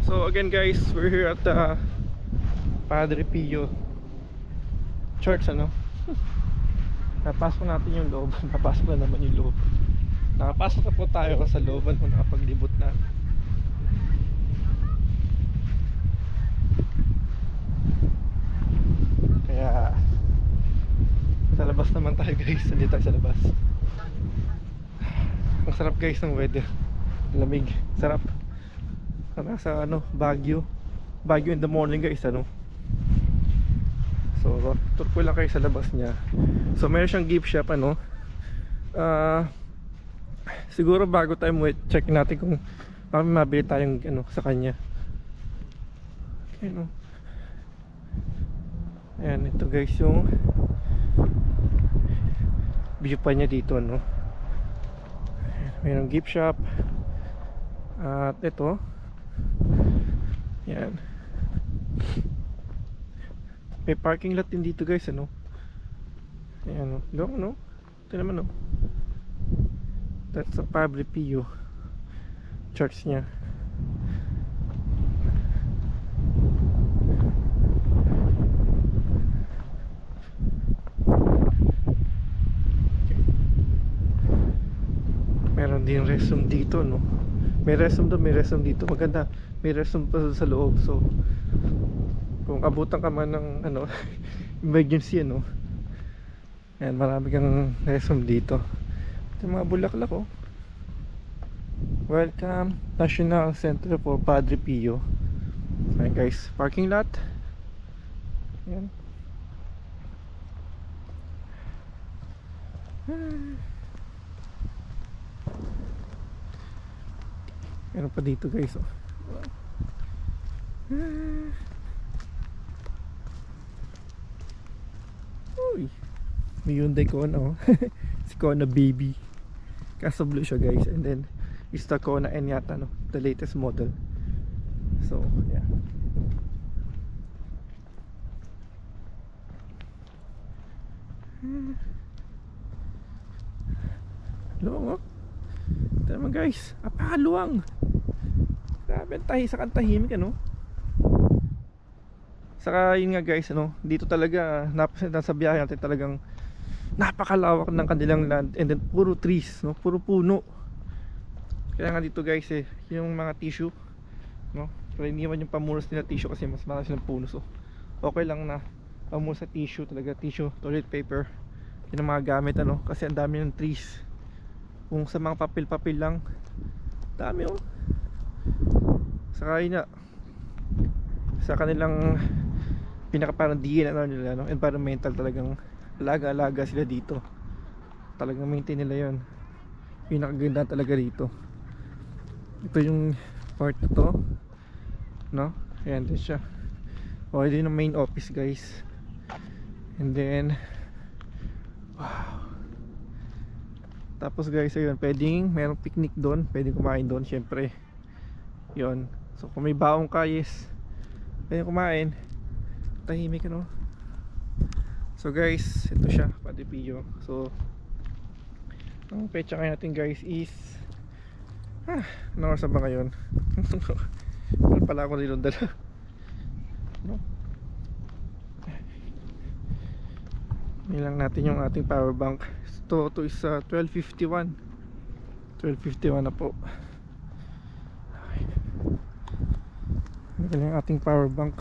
So again guys, we're here at the Padre Pio Church, ano? Napasok natin yung loob. Napasok na naman yung loob. Nakapasok na po tayo sa looban kung nakapaglibot na. Kaya sa labas naman tayo guys. Hindi tayo sa labas. Ang sarap guys ng weather. Lamig, sarap. Nasa ano, Baguio in the morning guys, ano. So tour ko lang kayo sa labas niya. So meron siyang gift shop, ano. Siguro bago tayo mo check natin kung baka mabili tayong ano sa kanya. Okay, no. Ayan, ito guys yung view pa niya dito, no. Mayroong gift shop. At ito, yan, may parking lot din dito guys, ano. Ayan, no? Ito naman, no. That's the Padre Pio Church niya. Meron din restroom dito, no. May restroom doon, may restroom dito. Maganda, may restroom pa sa loob. So kung abutan ka man ng ano emergency, ano, ayan, marami kang restroom dito. Ito yung mga bulaklak, oh. Welcome National Center for Padre Pio. Ayan guys, parking lot. Ayan. Meron pa dito guys, oh. Uy, may Hyundai Kona, oh. Si Kona baby. Kaso blue siya guys. And then it's the Kona N yata, no? The latest model. So yeah. Luwang, oh. Ito naman guys, apakaluwang. Grabe, sa kantahimik, ano. Saka yun nga guys, ano, dito talaga sa biyahe natin talagang napakalawak ng kanilang land. And then puro trees, no, puro puno. Kaya nga dito guys, yung mga tissue, no, pero iniwan yung pamuros nila tissue kasi mas marami silang puno. So okay lang na pamuros sa tissue, talaga tissue, toilet paper, yun ang mga gamit, ano, kasi ang dami ng trees. Kung sa mga papel-papel lang, dami, oh. Saka yun na, sa kanilang pinaka parang DNA, ano nila, no, environmental, talagang alaga-alaga sila dito. Talagang maintain nila yun. Pinakaganda talaga dito. Ito yung part na to, no. Ayan din siya. O, ito yung main office guys. And then wow. Tapos guys, ayun, pwedeng merong picnic doon, pwedeng kumain doon, syempre. Yun. So kung may baong ka, yes, pwedeng kumain. Tahimik, ano. So guys, ito siya, Padre Pio. So ang petsa ngayon natin guys is ano oras ba ngayon? Wala pala ako nilong dala, no? Nilang natin yung ating power bank. Ito is 12:51 na po. Okay. Nilang yung ating power bank.